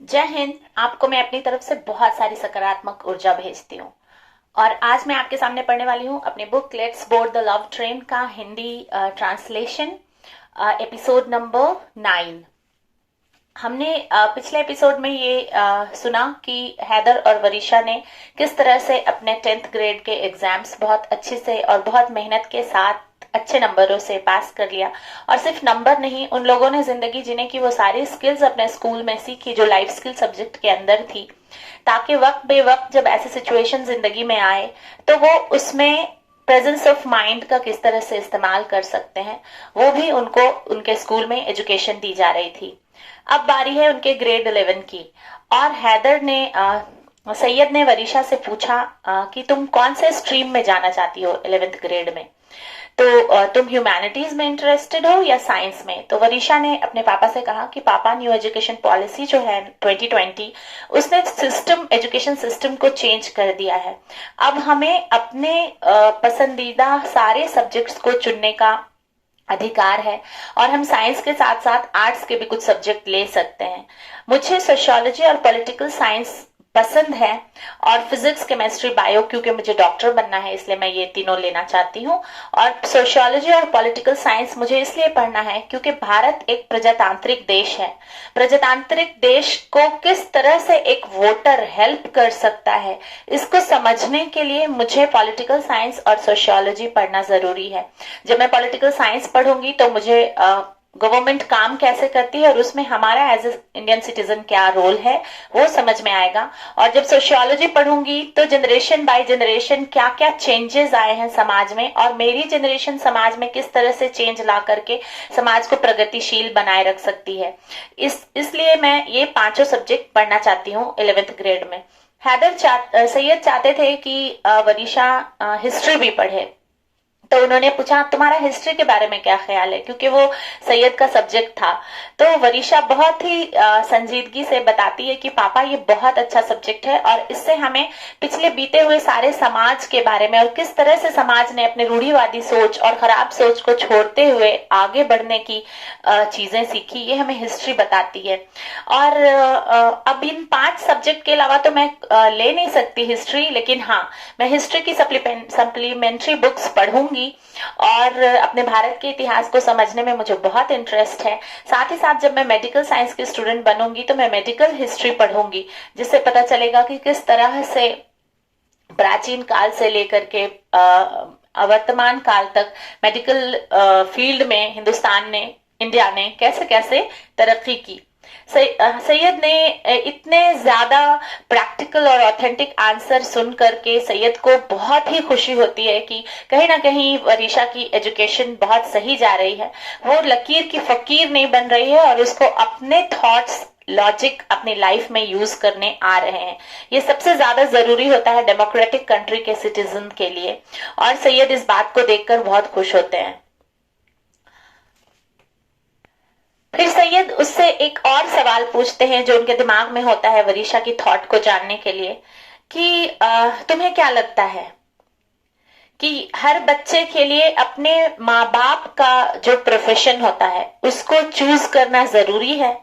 जय हिंद। आपको मैं अपनी तरफ से बहुत सारी सकारात्मक ऊर्जा भेजती हूँ। और आज मैं आपके सामने पढ़ने वाली हूँ अपनी book let's board the love train का हिंदी ट्रांसलेशन, एपिसोड नंबर 9। हमने पिछले एपिसोड में ये सुना कि हैदर और वरीशा ने किस तरह से अपने 10th ग्रेड के एग्जाम्स बहुत अच्छे से और बहुत मेहनत के साथ अच्छे नंबरों से पास कर लिया। और सिर्फ नंबर नहीं, उन लोगों ने जिंदगी जीने की वो सारी स्किल्स अपने स्कूल में सीखी जो लाइफ स्किल सब्जेक्ट के अंदर थी, ताकि वक्त बेवक्त जब ऐसे सिचुएशन जिंदगी में आए तो वो उसमें प्रेजेंस ऑफ माइंड का किस तरह से इस्तेमाल कर सकते हैं, वो भी उनको उनके स्कूल में एजुकेशन दी जा रही थी। अब बारी है उनके ग्रेड 11 की। और हैदर ने सैयद ने वरीशा से पूछा कि तुम कौन से स्ट्रीम में जाना चाहती हो 11th ग्रेड में। तो तुम ह्यूमैनिटीज में इंटरेस्टेड हो या साइंस में। तो वरीशा ने अपने पापा से कहा कि पापा, न्यू एजुकेशन पॉलिसी जो है 2020, उसने सिस्टम, एजुकेशन सिस्टम को चेंज कर दिया है। अब हमें अपने पसंदीदा सारे सब्जेक्ट्स को चुनने का अधिकार है और हम साइंस के साथ साथ आर्ट्स के भी कुछ सब्जेक्ट ले सकते हैं। मुझे सोशियोलॉजी और पॉलिटिकल साइंस पसंद है और फिजिक्स, केमिस्ट्री, बायो, क्योंकि मुझे डॉक्टर बनना है इसलिए मैं ये तीनों लेना चाहती हूँ। और सोशियोलॉजी और पॉलिटिकल साइंस मुझे इसलिए पढ़ना है क्योंकि भारत एक प्रजातांत्रिक देश है। प्रजातांत्रिक देश को किस तरह से एक वोटर हेल्प कर सकता है, इसको समझने के लिए मुझे पॉलिटिकल साइंस और सोशियोलॉजी पढ़ना जरूरी है। जब मैं पॉलिटिकल साइंस पढ़ूंगी तो मुझे गवर्नमेंट काम कैसे करती है और उसमें हमारा एज ए इंडियन सिटीजन क्या रोल है वो समझ में आएगा। और जब सोशियोलॉजी पढ़ूंगी तो जनरेशन बाय जनरेशन क्या क्या चेंजेस आए हैं समाज में, और मेरी जनरेशन समाज में किस तरह से चेंज ला करके समाज को प्रगतिशील बनाए रख सकती है। इसलिए मैं ये पांचों सब्जेक्ट पढ़ना चाहती हूँ 11th ग्रेड में। सैयद चाहते थे कि वरीशा हिस्ट्री भी पढ़े, तो उन्होंने पूछा तुम्हारा हिस्ट्री के बारे में क्या ख्याल है, क्योंकि वो सैयद का सब्जेक्ट था। तो वरीशा बहुत ही संजीदगी से बताती है कि पापा ये बहुत अच्छा सब्जेक्ट है और इससे हमें पिछले बीते हुए सारे समाज के बारे में और किस तरह से समाज ने अपने रूढ़िवादी सोच और खराब सोच को छोड़ते हुए आगे बढ़ने की चीजें सीखी, ये हमें हिस्ट्री बताती है। और अब इन 5 सब्जेक्ट के अलावा तो मैं ले नहीं सकती हिस्ट्री, लेकिन हाँ, मैं हिस्ट्री की सप्लीमेंट्री बुक्स पढ़ूंगी और अपने भारत के इतिहास को समझने में मुझे बहुत इंटरेस्ट है। साथ ही साथ जब मैं मेडिकल साइंस की स्टूडेंट बनूंगी तो मैं मेडिकल हिस्ट्री पढ़ूंगी, जिससे पता चलेगा कि किस तरह से प्राचीन काल से लेकर के वर्तमान काल तक मेडिकल फील्ड में हिंदुस्तान ने, इंडिया ने कैसे कैसे तरक्की की। सैयद ने इतने ज्यादा प्रैक्टिकल और ऑथेंटिक आंसर सुन करके सैयद को बहुत ही खुशी होती है कि कहीं ना कहीं वरीशा की एजुकेशन बहुत सही जा रही है। वो लकीर की फकीर नहीं बन रही है और उसको अपने थॉट्स, लॉजिक अपनी लाइफ में यूज करने आ रहे हैं। ये सबसे ज्यादा जरूरी होता है डेमोक्रेटिक कंट्री के सिटीजन के लिए, और सैयद इस बात को देखकर बहुत खुश होते हैं। फिर सैयद उससे एक और सवाल पूछते हैं जो उनके दिमाग में होता है वरीशा की थॉट को जानने के लिए, कि तुम्हें क्या लगता है कि हर बच्चे के लिए अपने माँ बाप का जो प्रोफेशन होता है उसको चूज करना जरूरी है।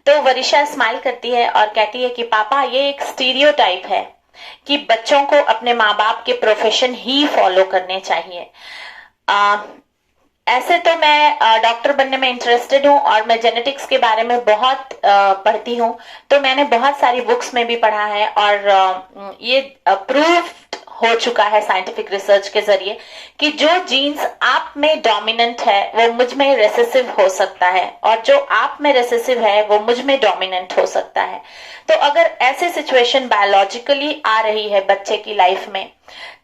तो वरीशा स्माइल करती है और कहती है कि पापा, ये एक स्टीरियोटाइप है कि बच्चों को अपने माँ बाप के प्रोफेशन ही फॉलो करने चाहिए। ऐसे तो मैं डॉक्टर बनने में इंटरेस्टेड हूँ और मैं जेनेटिक्स के बारे में बहुत पढ़ती हूँ, तो मैंने बहुत सारी बुक्स में भी पढ़ा है और ये प्रूफ हो चुका है साइंटिफिक रिसर्च के जरिए कि जो जीन्स आप में डोमिनेंट है वो मुझ में रेसेसिव हो सकता है और जो आप में रेसेसिव है वो मुझ में डोमिनेंट हो सकता है। तो अगर ऐसे सिचुएशन बायोलॉजिकली आ रही है बच्चे की लाइफ में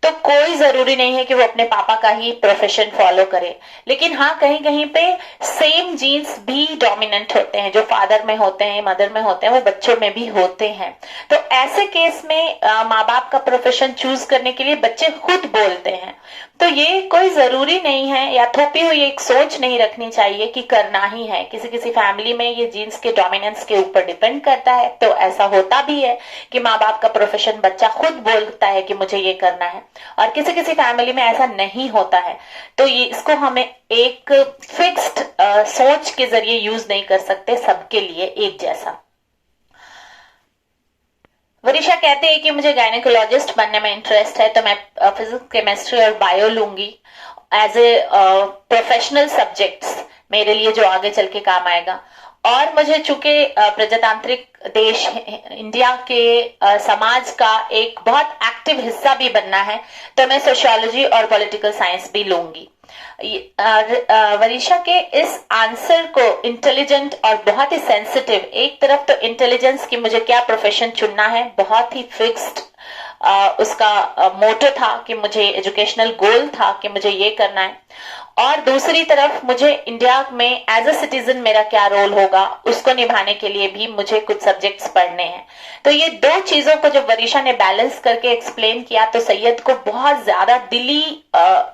तो कोई जरूरी नहीं है कि वो अपने पापा का ही प्रोफेशन फॉलो करे, लेकिन हाँ, कहीं कहीं पे सेम जीन्स भी डोमिनेंट होते हैं, जो फादर में होते हैं, मदर में होते हैं, वो बच्चों में भी होते हैं। तो ऐसे केस में माँ बाप का प्रोफेशन चूज करने के लिए बच्चे खुद बोलते हैं। तो ये कोई जरूरी नहीं है या थोपी हुई एक सोच नहीं रखनी चाहिए कि करना ही है। किसी किसी फैमिली में ये जीन्स के डोमिनेंस के ऊपर डिपेंड करता है, तो ऐसा होता भी है कि माँ बाप का प्रोफेशन बच्चा खुद बोलता है कि मुझे ये करना है, और किसी किसी फैमिली में ऐसा नहीं होता है। तो ये इसको हमें एक फिक्स्ड सोच के जरिए यूज नहीं कर सकते सबके लिए एक जैसा। कहती है कि मुझे गायनेकोलॉजिस्ट बनने में इंटरेस्ट है, तो मैं फिजिक्स, केमिस्ट्री और बायो लूंगी एज ए प्रोफेशनल सब्जेक्ट्स मेरे लिए, जो आगे चल के काम आएगा। और मुझे चूंकि प्रजातांत्रिक देश इंडिया के समाज का एक बहुत एक्टिव हिस्सा भी बनना है, तो मैं सोशियोलॉजी और पॉलिटिकल साइंस भी लूंगी। वरीशा के इस आंसर को इंटेलिजेंट और बहुत ही सेंसिटिव, एक तरफ तो इंटेलिजेंस की मुझे क्या प्रोफेशन चुनना है, बहुत ही फिक्स्ड उसका मोटो था कि मुझे एजुकेशनल गोल था कि मुझे ये करना है, और दूसरी तरफ मुझे इंडिया में एज अ सिटीजन मेरा क्या रोल होगा उसको निभाने के लिए भी मुझे कुछ सब्जेक्ट्स पढ़ने हैं। तो ये दो चीजों को जब वरीशा ने बैलेंस करके एक्सप्लेन किया तो सैयद को बहुत ज्यादा दिली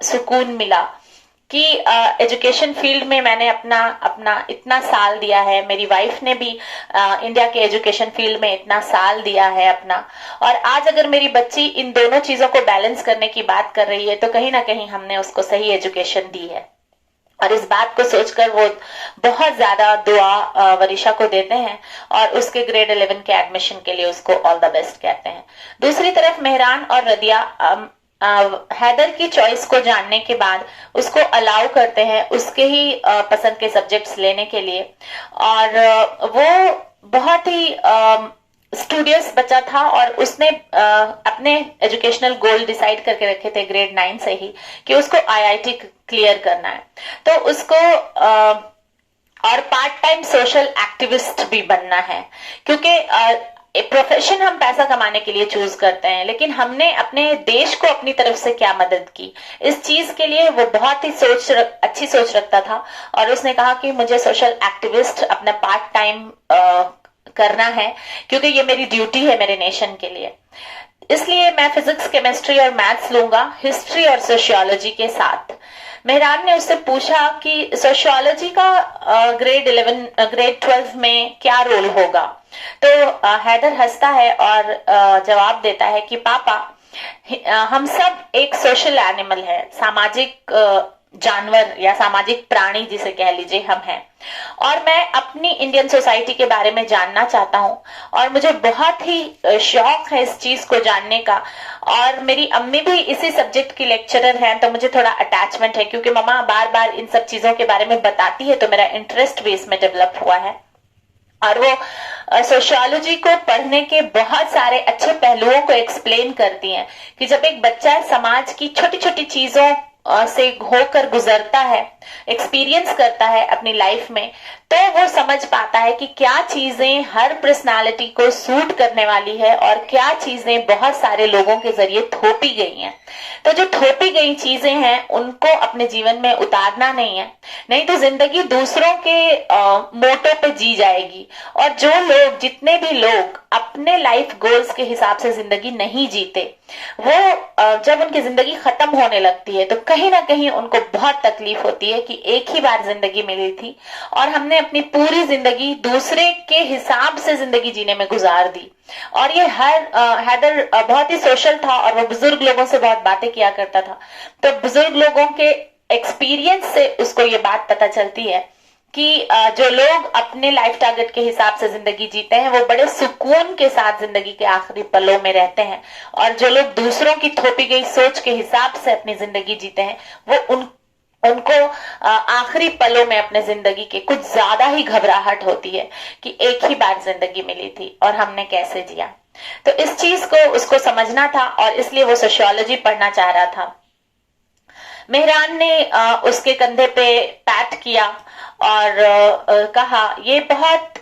सुकून मिला कि एजुकेशन फील्ड में मैंने अपना इतना साल दिया है, मेरी वाइफ ने भी इंडिया के एजुकेशन फील्ड में इतना साल दिया है अपना, और आज अगर मेरी बच्ची इन दोनों चीजों को बैलेंस करने की बात कर रही है तो कहीं ना कहीं हमने उसको सही एजुकेशन दी है। और इस बात को सोचकर वो बहुत ज्यादा दुआ वरीशा को देते हैं और उसके ग्रेड 11 के एडमिशन के लिए उसको ऑल द बेस्ट कहते हैं। दूसरी तरफ मेहरान और रदिया हैदर की चॉइस को जानने के बाद उसको अलाउ करते हैं उसके ही पसंद के सब्जेक्ट्स लेने के लिए, और वो बहुत ही स्टूडियस बच्चा था और उसने अपने एजुकेशनल गोल डिसाइड करके रखे थे ग्रेड 9 से ही कि उसको आईआईटी क्लियर करना है। तो उसको और पार्ट टाइम सोशल एक्टिविस्ट भी बनना है, क्योंकि प्रोफेशन हम पैसा कमाने के लिए चूज करते हैं, लेकिन हमने अपने देश को अपनी तरफ से क्या मदद की, इस चीज के लिए वो बहुत ही अच्छी सोच रखता था। और उसने कहा कि मुझे सोशल एक्टिविस्ट अपना पार्ट टाइम करना है, क्योंकि ये मेरी ड्यूटी है मेरे नेशन के लिए। इसलिए मैं फिजिक्स, केमिस्ट्री और मैथ्स लूंगा हिस्ट्री और सोशियोलॉजी के साथ। मेहरान ने उससे पूछा कि सोशियोलॉजी का ग्रेड 12 में क्या रोल होगा, तो हैदर हंसता है और जवाब देता है कि पापा, हम सब एक सोशल एनिमल है, सामाजिक जानवर या सामाजिक प्राणी जिसे कह लीजिए हम हैं, और मैं अपनी इंडियन सोसाइटी के बारे में जानना चाहता हूँ और मुझे बहुत ही शौक है इस चीज को जानने का। और मेरी अम्मी भी इसी सब्जेक्ट की लेक्चरर हैं, तो मुझे थोड़ा अटैचमेंट है, क्योंकि मम्मा बार बार इन सब चीजों के बारे में बताती है, तो मेरा इंटरेस्ट भी इसमें डेवलप हुआ है। और वो सोशियोलॉजी को पढ़ने के बहुत सारे अच्छे पहलुओं को एक्सप्लेन करती हैं कि जब एक बच्चा समाज की छोटी छोटी चीजों से होकर गुजरता है, एक्सपीरियंस करता है अपनी लाइफ में, तो वो समझ पाता है कि क्या चीजें हर पर्सनालिटी को सूट करने वाली है और क्या चीजें बहुत सारे लोगों के जरिए थोपी गई हैं। तो जो थोपी गई चीजें हैं उनको अपने जीवन में उतारना नहीं है, नहीं तो जिंदगी दूसरों के मोटो पे जी जाएगी। और जो लोग, जितने भी लोग अपने लाइफ गोल्स के हिसाब से जिंदगी नहीं जीते, वो जब उनकी जिंदगी खत्म होने लगती है तो कहीं ना कहीं उनको बहुत तकलीफ होती है कि एक ही बार जिंदगी मिली थी और हमने अपनी पूरी जिंदगी दूसरे के हिसाब से जिंदगी जीने में गुजार दी। और ये हैदर बहुत ही सोशल था और वो बुजुर्ग लोगों से बहुत बातें किया करता था, तो बुजुर्ग लोगों के एक्सपीरियंस से उसको ये बात पता चलती है कि जो लोग अपने लाइफ टारगेट के हिसाब से जिंदगी जीते हैं वो बड़े सुकून के साथ जिंदगी के आखिरी पलों में रहते हैं, और जो लोग दूसरों की थोपी गई सोच के हिसाब से अपनी जिंदगी जीते हैं वो उनको आखिरी पलों में अपने जिंदगी के कुछ ज्यादा ही घबराहट होती है कि एक ही बार जिंदगी मिली थी और हमने कैसे जिया। तो इस चीज को उसको समझना था और इसलिए वो सोशियोलॉजी पढ़ना चाह रहा था। मेहरान ने उसके कंधे पे पैट किया और कहा, ये बहुत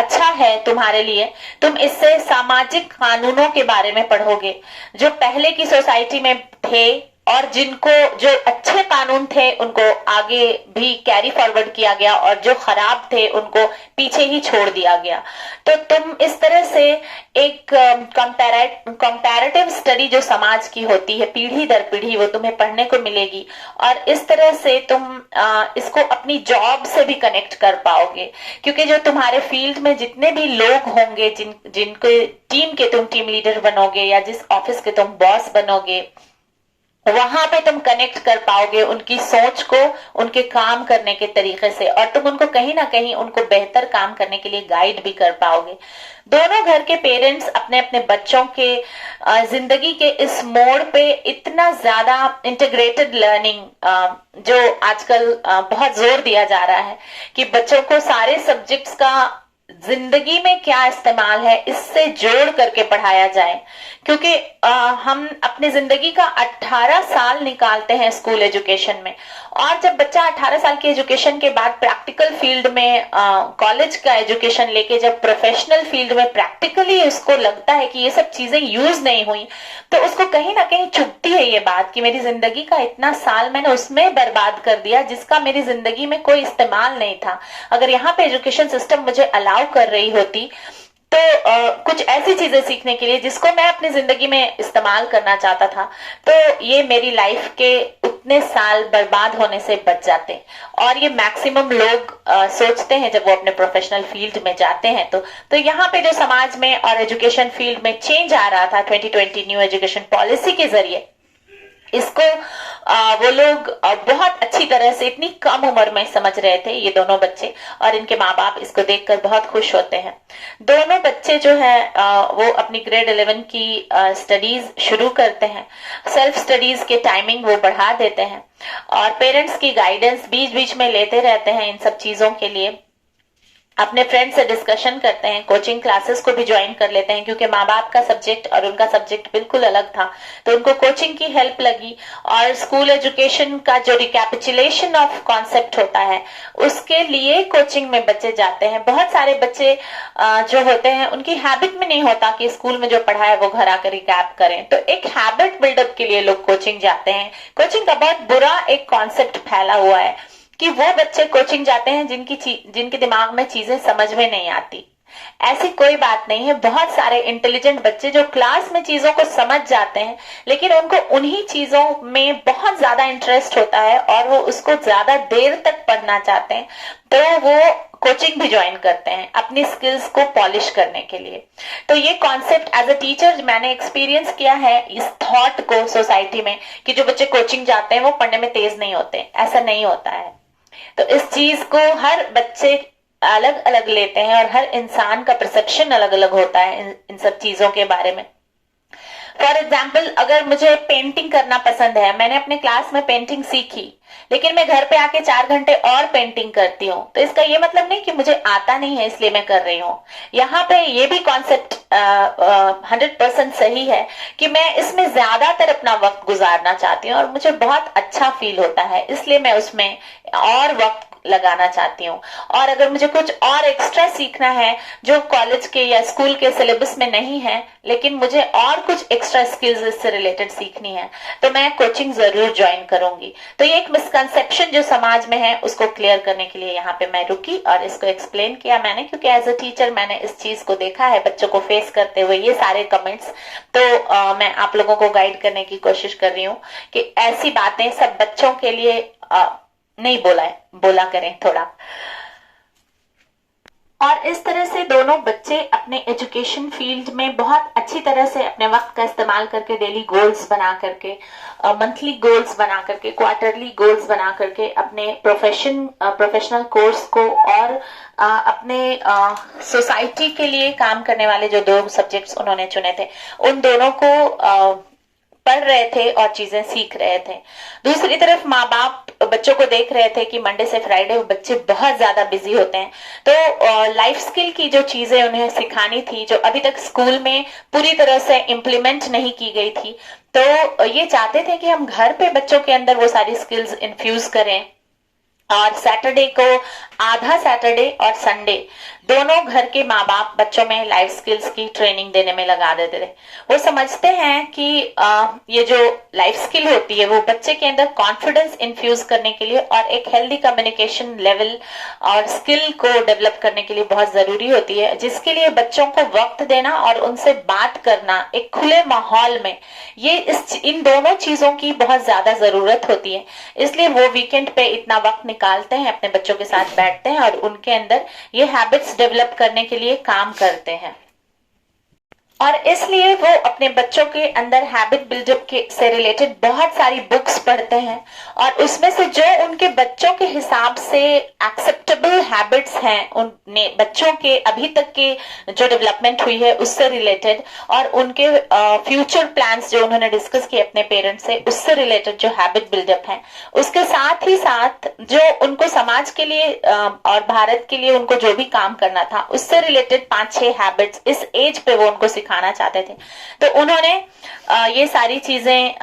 अच्छा है तुम्हारे लिए, तुम इससे सामाजिक कानूनों के बारे में पढ़ोगे जो पहले की सोसाइटी में थे, और जिनको जो अच्छे कानून थे उनको आगे भी कैरी फॉरवर्ड किया गया और जो खराब थे उनको पीछे ही छोड़ दिया गया। तो तुम इस तरह से एक कंपैरेटिव स्टडी जो समाज की होती है पीढ़ी दर पीढ़ी, वो तुम्हें पढ़ने को मिलेगी और इस तरह से तुम इसको अपनी जॉब से भी कनेक्ट कर पाओगे, क्योंकि जो तुम्हारे फील्ड में जितने भी लोग होंगे जिनको टीम के तुम टीम लीडर बनोगे या जिस ऑफिस के तुम बॉस बनोगे, वहां पे तुम कनेक्ट कर पाओगे उनकी सोच को, उनके काम करने के तरीके से, और तुम उनको कहीं ना कहीं उनको बेहतर काम करने के लिए गाइड भी कर पाओगे। दोनों घर के पेरेंट्स अपने अपने बच्चों के जिंदगी के इस मोड़ पे इतना ज्यादा इंटीग्रेटेड लर्निंग जो आजकल बहुत जोर दिया जा रहा है कि बच्चों को सारे सब्जेक्ट्स का जिंदगी में क्या इस्तेमाल है इससे जोड़ करके पढ़ाया जाए, क्योंकि हम अपनी जिंदगी का 18 साल निकालते हैं स्कूल एजुकेशन में, और जब बच्चा 18 साल की एजुकेशन के बाद प्रैक्टिकल फील्ड में कॉलेज का एजुकेशन लेके जब प्रोफेशनल फील्ड में प्रैक्टिकली उसको लगता है कि ये सब चीजें यूज नहीं हुई, तो उसको कहीं ना कहीं चुभती है ये बात कि मेरी जिंदगी का इतना साल मैंने उसमें बर्बाद कर दिया जिसका मेरी जिंदगी में कोई इस्तेमाल नहीं था। अगर यहाँ पे एजुकेशन सिस्टम मुझे अलाउ कर रही होती तो कुछ ऐसी चीजें सीखने के लिए जिसको मैं अपनी जिंदगी में इस्तेमाल करना चाहता था, तो ये मेरी लाइफ के उतने साल बर्बाद होने से बच जाते। और ये मैक्सिमम लोग सोचते हैं जब वो अपने प्रोफेशनल फील्ड में जाते हैं। तो यहाँ पे जो समाज में और एजुकेशन फील्ड में चेंज आ रहा था 2020 न्यू एजुकेशन पॉलिसी के जरिए, इसको वो लोग बहुत अच्छी तरह से इतनी कम उम्र में समझ रहे थे ये दोनों बच्चे, और इनके माँ बाप इसको देखकर बहुत खुश होते हैं। दोनों बच्चे जो है वो अपनी ग्रेड 11 की स्टडीज शुरू करते हैं, सेल्फ स्टडीज के टाइमिंग वो बढ़ा देते हैं, और पेरेंट्स की गाइडेंस बीच बीच में लेते रहते हैं इन सब चीजों के लिए। अपने फ्रेंड से डिस्कशन करते हैं, कोचिंग क्लासेस को भी ज्वाइन कर लेते हैं, क्योंकि माँ बाप का सब्जेक्ट और उनका सब्जेक्ट बिल्कुल अलग था, तो उनको कोचिंग की हेल्प लगी। और स्कूल एजुकेशन का जो रिकैपिचुलेशन ऑफ कॉन्सेप्ट होता है उसके लिए कोचिंग में बच्चे जाते हैं। बहुत सारे बच्चे जो होते हैं उनकी हैबिट में नहीं होता कि स्कूल में जो पढ़ा है वो घर आकर रिकैप करें, तो एक हैबिट बिल्डअप के लिए लोग कोचिंग जाते हैं। कोचिंग का बहुत बुरा एक कॉन्सेप्ट फैला हुआ है कि वो बच्चे कोचिंग जाते हैं जिनके दिमाग में चीजें समझ में नहीं आती। ऐसी कोई बात नहीं है, बहुत सारे इंटेलिजेंट बच्चे जो क्लास में चीजों को समझ जाते हैं, लेकिन उनको उन्हीं चीजों में बहुत ज्यादा इंटरेस्ट होता है और वो उसको ज्यादा देर तक पढ़ना चाहते हैं, तो वो कोचिंग भी ज्वाइन करते हैं अपनी स्किल्स को पॉलिश करने के लिए। तो ये कॉन्सेप्ट एज अ टीचर मैंने एक्सपीरियंस किया है इस थॉट को सोसाइटी में कि जो बच्चे कोचिंग जाते हैं वो पढ़ने में तेज नहीं होते, ऐसा नहीं होता है। तो इस चीज को हर बच्चे अलग अलग लेते हैं और हर इंसान का परसेप्शन अलग अलग होता है इन सब चीजों के बारे में। फॉर एग्जाम्पल, अगर मुझे पेंटिंग करना पसंद है, मैंने अपने क्लास में पेंटिंग सीखी, लेकिन मैं घर पे आके 4 घंटे और पेंटिंग करती हूँ, तो इसका ये मतलब नहीं कि मुझे आता नहीं है इसलिए मैं कर रही हूँ। यहाँ पे ये भी कॉन्सेप्ट 100% सही है कि मैं इसमें ज्यादातर अपना वक्त गुजारना चाहती हूँ और मुझे बहुत अच्छा फील होता है, इसलिए मैं उसमें और वक्त लगाना चाहती हूँ। और अगर मुझे कुछ और एक्स्ट्रा सीखना है जो कॉलेज के या स्कूल के सिलेबस में नहीं है, लेकिन मुझे और कुछ एक्स्ट्रा स्किल्स इससे रिलेटेड सीखनी है, तो मैं कोचिंग जरूर ज्वाइन करूंगी। तो ये एक मिसकंसेप्शन जो समाज में है उसको क्लियर करने के लिए यहाँ पे मैं रुकी और इसको एक्सप्लेन किया मैंने, क्योंकि एज अ टीचर मैंने इस चीज को देखा है, बच्चों को फेस करते हुए ये सारे कमेंट्स। तो मैं आप लोगों को गाइड करने की कोशिश कर रही हूँ कि ऐसी बातें सब बच्चों के लिए नहीं बोला करें थोड़ा। और इस तरह से दोनों बच्चे अपने एजुकेशन फील्ड में बहुत अच्छी तरह से अपने वक्त का इस्तेमाल करके डेली गोल्स बना करके, मंथली गोल्स बना करके, क्वार्टरली गोल्स बना करके अपने प्रोफेशनल कोर्स को और अपने सोसाइटी के लिए काम करने वाले जो 2 सब्जेक्ट्स उन्होंने चुने थे उन दोनों को पढ़ रहे थे और चीजें सीख रहे थे। दूसरी तरफ माँ बाप बच्चों को देख रहे थे कि मंडे से फ्राइडे बच्चे बहुत ज्यादा बिजी होते हैं, तो लाइफ स्किल की जो चीजें उन्हें सिखानी थी जो अभी तक स्कूल में पूरी तरह से इम्प्लीमेंट नहीं की गई थी, तो ये चाहते थे कि हम घर पे बच्चों के अंदर वो सारी स्किल्स इन्फ्यूज करें। और सैटरडे को आधा सैटरडे और संडे दोनों घर के माँ बाप बच्चों में लाइफ स्किल्स की ट्रेनिंग देने में लगा देते थे। वो समझते हैं कि ये जो लाइफ स्किल होती है वो बच्चे के अंदर कॉन्फिडेंस इन्फ्यूज करने के लिए और एक हेल्दी कम्युनिकेशन लेवल और स्किल को डेवलप करने के लिए बहुत जरूरी होती है, जिसके लिए बच्चों को वक्त देना और उनसे बात करना एक खुले माहौल में, ये इन दोनों चीजों की बहुत ज्यादा जरूरत होती है। इसलिए वो वीकेंड पे इतना वक्त निकालते हैं, अपने बच्चों के साथ बैठते हैं और उनके अंदर ये हैबिट्स डेवलप करने के लिए काम करते हैं। और इसलिए वो अपने बच्चों के अंदर हैबिट बिल्डअप के से रिलेटेड बहुत सारी बुक्स पढ़ते हैं और उसमें से जो उनके बच्चों के हिसाब से एक्सेप्टेबल हैबिट्स हैं, उनने बच्चों के अभी तक के जो डेवलपमेंट हुई है उससे रिलेटेड, और उनके फ्यूचर प्लान्स जो उन्होंने डिस्कस किए अपने पेरेंट्स से उससे रिलेटेड जो हैबिट बिल्डअप है, उसके साथ ही साथ जो उनको समाज के लिए और भारत के लिए उनको जो भी काम करना था उससे रिलेटेड 5-6 हैबिट्स इस एज पे वो उनको सिखाना चाहते थे। तो उन्होंने ये सारी चीजें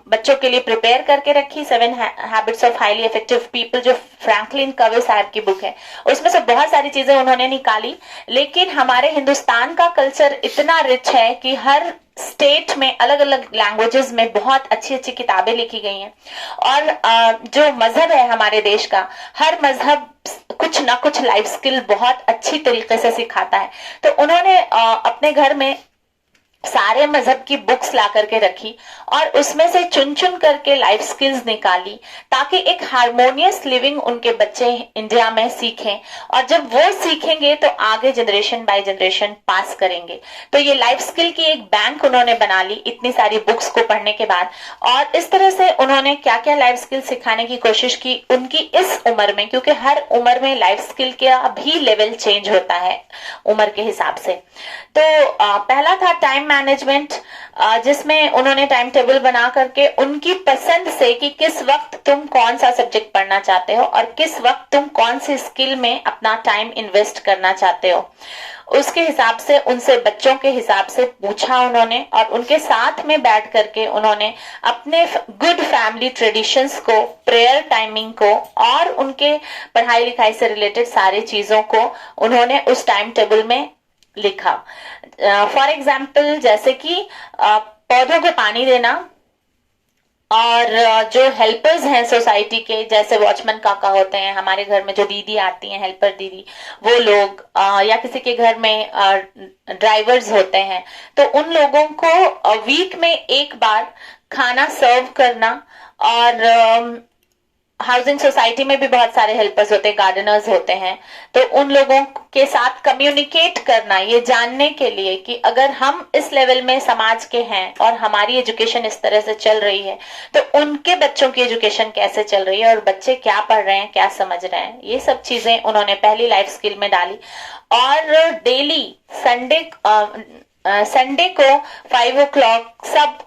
बच्चों के लिए प्रिपेयर करके रखी। 7 habits of highly effective people जो फ्रैंकलिन कवे साहब की बुक है, उसमें से बहुत सारी चीजें उन्होंने निकाली। लेकिन हमारे हिंदुस्तान का कल्चर इतना रिच है कि हर स्टेट में अलग अलग लैंग्वेजेस में बहुत अच्छी अच्छी किताबें लिखी गई हैं, और जो मजहब है हमारे देश का, हर मजहब कुछ ना कुछ लाइफ स्किल बहुत अच्छी तरीके से सिखाता है। तो उन्होंने अपने घर में सारे मजहब की बुक्स ला करके रखी और उसमें से चुन चुन करके लाइफ स्किल्स निकाली, ताकि एक हार्मोनियस लिविंग उनके बच्चे इंडिया में सीखें, और जब वो सीखेंगे तो आगे जनरेशन बाय जनरेशन पास करेंगे। तो ये लाइफ स्किल की एक बैंक उन्होंने बना ली इतनी सारी बुक्स को पढ़ने के बाद, और इस तरह से उन्होंने क्या क्या लाइफ स्किल सिखाने की कोशिश की उनकी इस उम्र में, क्योंकि हर उम्र में लाइफ स्किल का भी लेवल चेंज होता है उम्र के हिसाब से। तो पहला था टाइम मैनेजमेंट, जिसमें उन्होंने टाइम टेबल बना करके उनकी पसंद से कि किस वक्त तुम कौन सा सब्जेक्ट पढ़ना चाहते हो और किस वक्त तुम कौन सी स्किल में अपना टाइम इन्वेस्ट करना चाहते हो, उसके हिसाब से उनसे बच्चों के हिसाब से पूछा उन्होंने, और उनके साथ में बैठ करके उन्होंने अपने गुड फैमिली ट्रेडिशंस को, प्रेयर टाइमिंग को और उनके पढ़ाई लिखाई से रिलेटेड सारी चीजों को उन्होंने उस टाइम टेबल में लिखा। फॉर एग्जाम्पल जैसे कि पौधों को पानी देना, और जो हेल्पर्स हैं सोसाइटी के, जैसे वॉचमैन काका होते हैं, हमारे घर में जो दीदी आती हैं हेल्पर दीदी, वो लोग, या किसी के घर में ड्राइवर्स होते हैं, तो उन लोगों को वीक में एक बार खाना सर्व करना। और हाउसिंग सोसाइटी में भी बहुत सारे हेल्पर्स होते हैं, गार्डनर्स होते हैं, तो उन लोगों के साथ कम्युनिकेट करना, ये जानने के लिए कि अगर हम इस लेवल में समाज के हैं और हमारी एजुकेशन इस तरह से चल रही है तो उनके बच्चों की एजुकेशन कैसे चल रही है और बच्चे क्या पढ़ रहे हैं, क्या समझ रहे हैं, ये सब चीजें उन्होंने पहली लाइफ स्किल में डाली। और डेली संडे को 5 o'clock सब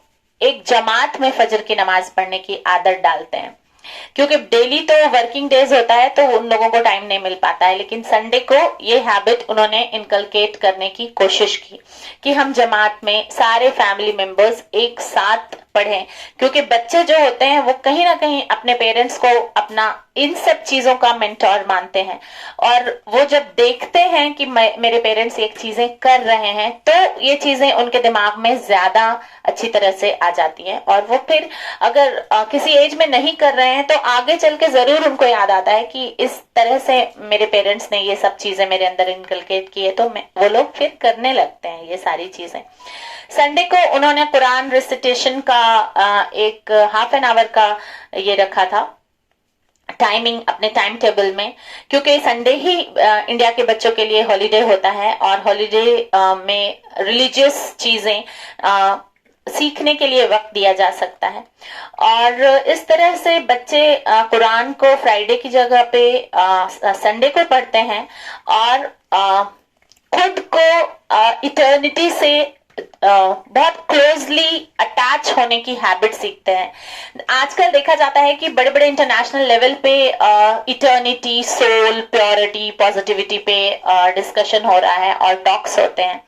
एक जमात में फजर की नमाज पढ़ने की आदत डालते हैं, क्योंकि डेली तो वर्किंग डेज होता है तो उन लोगों को टाइम नहीं मिल पाता है, लेकिन संडे को ये हैबिट उन्होंने इनकलकेट करने की कोशिश की कि हम जमात में सारे फैमिली मेंबर्स एक साथ पढ़ें, क्योंकि बच्चे जो होते हैं वो कहीं ना कहीं अपने पेरेंट्स को अपना इन सब चीजों का मेंटोर मानते हैं, और वो जब देखते हैं कि मेरे पेरेंट्स एक चीजें कर रहे हैं तो ये चीजें उनके दिमाग में ज्यादा अच्छी तरह से आ जाती हैं, और वो फिर अगर किसी एज में नहीं कर रहे हैं तो आगे चल के जरूर उनको याद आता है कि इस तरह से मेरे पेरेंट्स ने ये सब चीजें मेरे अंदर इनकलकेट की है, तो वो लोग फिर करने लगते हैं ये सारी चीजें। संडे को उन्होंने कुरान रिसिटेशन का एक हाफ एन आवर का ये रखा था टाइमिंग अपने टाइम टेबल में, क्योंकि संडे ही इंडिया के बच्चों के लिए हॉलीडे होता है, और हॉलीडे में रिलीजियस चीजें सीखने के लिए वक्त दिया जा सकता है। और इस तरह से बच्चे कुरान को फ्राइडे की जगह पे संडे को पढ़ते हैं, और खुद को इटर्निटी से बहुत क्लोजली अटैच होने की हैबिट सीखते हैं। आजकल देखा जाता है कि बड़े बड़े इंटरनेशनल लेवल पे इटर्निटी, सोल, प्योरिटी, पॉजिटिविटी पे डिस्कशन हो रहा है और टॉक्स होते हैं।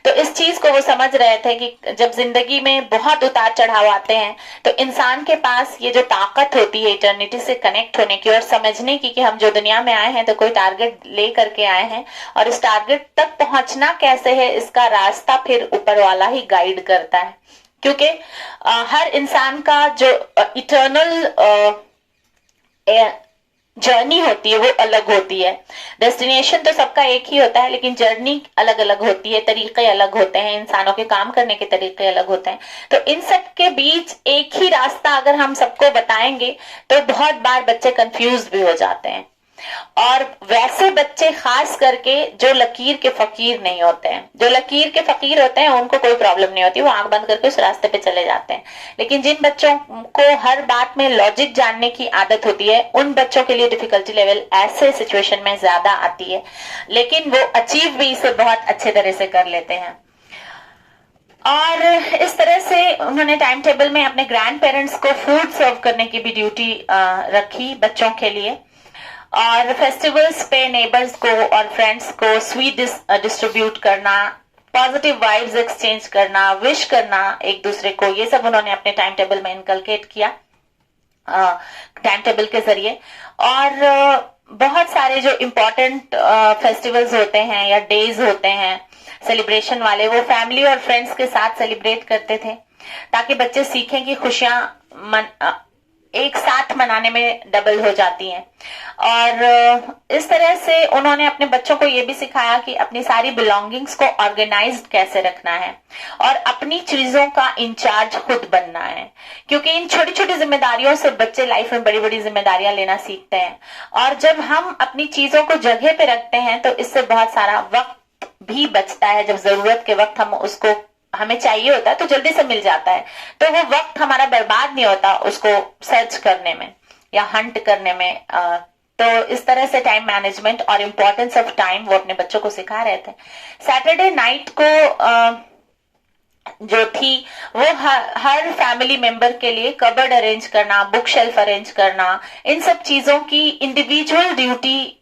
तो इस चीज को वो समझ रहे थे कि जब जिंदगी में बहुत उतार चढ़ाव आते हैं तो इंसान के पास ये जो ताकत होती है इटर्निटी से कनेक्ट होने की और समझने की कि हम जो दुनिया में आए हैं तो कोई टारगेट ले करके आए हैं, और इस टारगेट तक पहुंचना कैसे है इसका रास्ता फिर ऊपर वाला ही गाइड करता है, क्योंकि हर इंसान का जो इटर्नल जर्नी होती है वो अलग होती है। डेस्टिनेशन तो सबका एक ही होता है, लेकिन जर्नी अलग अलग होती है, तरीके अलग होते हैं, इंसानों के काम करने के तरीके अलग होते हैं। तो इन सब के बीच एक ही रास्ता अगर हम सबको बताएंगे तो बहुत बार बच्चे कंफ्यूज भी हो जाते हैं। और वैसे बच्चे खास करके जो लकीर के फकीर नहीं होते हैं, जो लकीर के फकीर होते हैं उनको कोई प्रॉब्लम नहीं होती, वो आंख बंद करके उस रास्ते पे चले जाते हैं। लेकिन जिन बच्चों को हर बात में लॉजिक जानने की आदत होती है, उन बच्चों के लिए डिफिकल्टी लेवल ऐसे सिचुएशन में ज्यादा आती है, लेकिन वो अचीव भी इसे बहुत अच्छे तरह से कर लेते हैं। और इस तरह से उन्होंने टाइम टेबल में अपने ग्रैंड पेरेंट्स को फूड सर्व करने की भी ड्यूटी रखी बच्चों के लिए, और फेस्टिवल्स पे नेबर्स को और फ्रेंड्स को स्वीट डिस्ट्रीब्यूट करना, पॉजिटिव वाइब्स एक्सचेंज करना, विश करना एक दूसरे को, ये सब उन्होंने अपने टाइम टेबल में इनकलकेट किया टाइम टेबल के जरिए। और बहुत सारे जो इम्पोर्टेंट फेस्टिवल्स होते हैं या डेज होते हैं सेलिब्रेशन वाले, वो फैमिली और फ्रेंड्स के साथ सेलिब्रेट करते थे, ताकि बच्चे सीखें कि खुशियां एक साथ मनाने में डबल हो जाती हैं। और इस तरह से उन्होंने अपने बच्चों को ये भी सिखाया कि अपनी सारी बिलोंगिंग्स को ऑर्गेनाइज्ड कैसे रखना है और अपनी चीजों का इंचार्ज खुद बनना है, क्योंकि इन छोटी छोटी जिम्मेदारियों से बच्चे लाइफ में बड़ी बड़ी जिम्मेदारियां लेना सीखते हैं। और जब हम अपनी चीजों को जगह पे रखते हैं तो इससे बहुत सारा वक्त भी बचता है। जब जरूरत के वक्त हम उसको हमें चाहिए होता है तो जल्दी से मिल जाता है, तो वो वक्त हमारा बर्बाद नहीं होता उसको सर्च करने में या हंट करने में। तो इस तरह से टाइम मैनेजमेंट और इम्पोर्टेंस ऑफ टाइम वो अपने बच्चों को सिखा रहे थे। सैटरडे नाइट को जो थी वो हर फैमिली मेंबर के लिए कबर्ड अरेंज करना, बुक शेल्फ अरेंज करना, इन सब चीजों की इंडिविजुअल ड्यूटी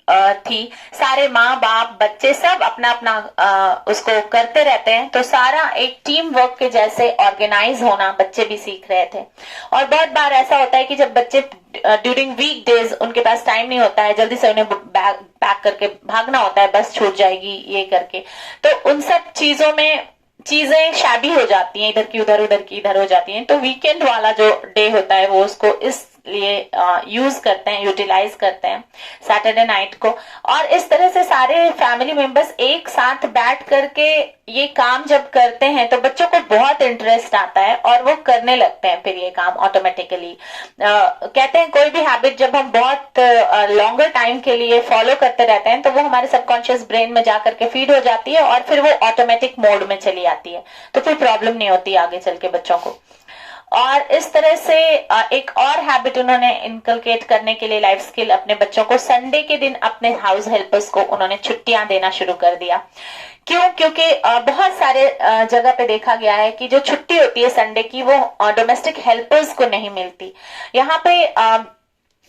थी। सारे माँ बाप बच्चे सब अपना अपना उसको करते रहते हैं, तो सारा एक टीम वर्क के जैसे ऑर्गेनाइज होना बच्चे भी सीख रहे थे। और बहुत बार ऐसा होता है कि जब बच्चे ड्यूरिंग वीक डेज उनके पास टाइम नहीं होता है, जल्दी से उन्हें पैक करके भागना होता है, बस छूट जाएगी ये करके, तो उन सब चीजों में चीजें शाबी हो जाती हैं, इधर की उधर उधर की इधर हो जाती हैं। तो वीकेंड वाला जो डे होता है वो उसको इसलिए यूज करते हैं, यूटिलाइज करते हैं सैटरडे नाइट को। और इस तरह से सारे फैमिली मेंबर्स एक साथ बैठ करके ये काम जब करते हैं तो बच्चों को बहुत इंटरेस्ट आता है और वो करने लगते हैं फिर ये काम ऑटोमेटिकली। कहते हैं कोई भी हैबिट जब हम बहुत लॉन्गर टाइम के लिए फॉलो करते रहते हैं तो वो हमारे सबकॉन्शियस ब्रेन में जाकर के फीड हो जाती है और फिर वो ऑटोमेटिक मोड में चली आती है, तो फिर प्रॉब्लम नहीं होती आगे चल के बच्चों को। और इस तरह से एक और हैबिट उन्होंने इनकलकेट करने के लिए लाइफ स्किल अपने बच्चों को, संडे के दिन अपने हाउस हेल्पर्स को उन्होंने छुट्टियां देना शुरू कर दिया। क्यों? क्योंकि बहुत सारे जगह पे देखा गया है कि जो छुट्टी होती है संडे की वो डोमेस्टिक हेल्पर्स को नहीं मिलती। यहाँ पे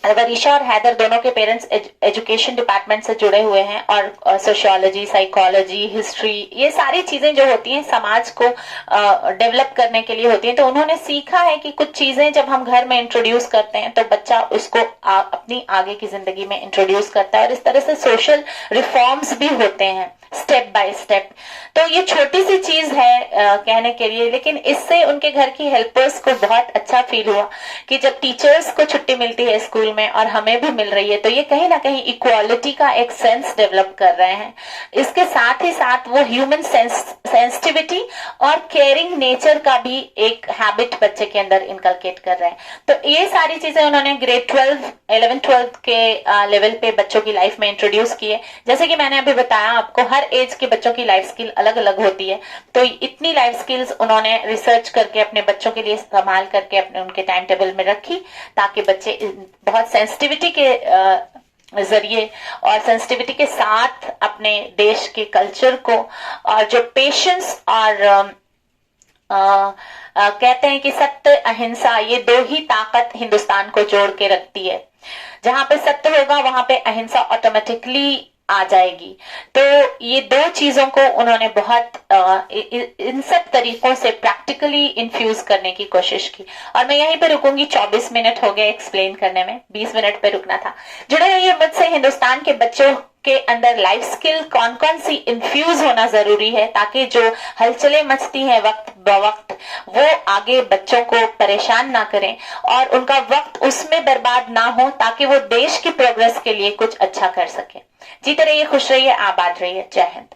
वरीशा और हैदर दोनों के पेरेंट्स एजुकेशन डिपार्टमेंट से जुड़े हुए हैं और सोशियोलॉजी, साइकोलॉजी, हिस्ट्री, ये सारी चीजें जो होती हैं समाज को डेवलप करने के लिए होती हैं। तो उन्होंने सीखा है कि कुछ चीजें जब हम घर में इंट्रोड्यूस करते हैं तो बच्चा उसको अपनी आगे की जिंदगी में इंट्रोड्यूस करता है, और इस तरह से सोशल रिफॉर्म्स भी होते हैं स्टेप बाय स्टेप। तो ये छोटी सी चीज है कहने के लिए, लेकिन इससे उनके घर की हेल्पर्स को बहुत अच्छा फील हुआ कि जब टीचर्स को छुट्टी मिलती है स्कूल में और हमें भी मिल रही है तो ये कहीं ना कहीं इक्वालिटी का एक सेंस डेवलप कर रहे हैं। इसके साथ ही साथ वो ह्यूमन सेंसिटिविटी और केयरिंग नेचर का भी एक हैबिट बच्चे के अंदर इनकलकेट कर रहे हैं। तो ये सारी चीजें उन्होंने ग्रेड 11-12 के लेवल पे बच्चों की लाइफ में इंट्रोड्यूस किए। जैसे कि मैंने अभी बताया आपको, हर एज के बच्चों की लाइफ स्किल अलग अलग होती है, तो इतनी लाइफ स्किल्स उन्होंने रिसर्च करके अपने बच्चों के लिए संभाल करके अपने उनके टाइम टेबल में रखी, ताकि बच्चे बहुत सेंसिटिविटी के जरिए और सेंसिटिविटी के साथ अपने देश के कल्चर को और जो पेशेंस और कहते हैं कि सत्य अहिंसा, ये दो ही ताकत हिंदुस्तान को जोड़ के रखती है। जहां पे सत्य होगा वहां पे अहिंसा ऑटोमेटिकली आ जाएगी। तो ये दो चीजों को उन्होंने बहुत इन सब तरीकों से प्रैक्टिकली इन्फ्यूज करने की कोशिश की। और मैं यहीं पे रुकूंगी, 24 मिनट हो गए एक्सप्लेन करने में, 20 मिनट पे रुकना था। जुड़े रहिए मुझसे। हिंदुस्तान के बच्चों के अंदर लाइफ स्किल कौन कौन सी इन्फ्यूज होना जरूरी है, ताकि जो हलचलें मचती हैं वक्त बवक्त वो आगे बच्चों को परेशान ना करें और उनका वक्त उसमें बर्बाद ना हो, ताकि वो देश की प्रोग्रेस के लिए कुछ अच्छा कर सके। जीते रहिए, खुश रहिए, आबाद रहिए। जय हिंद।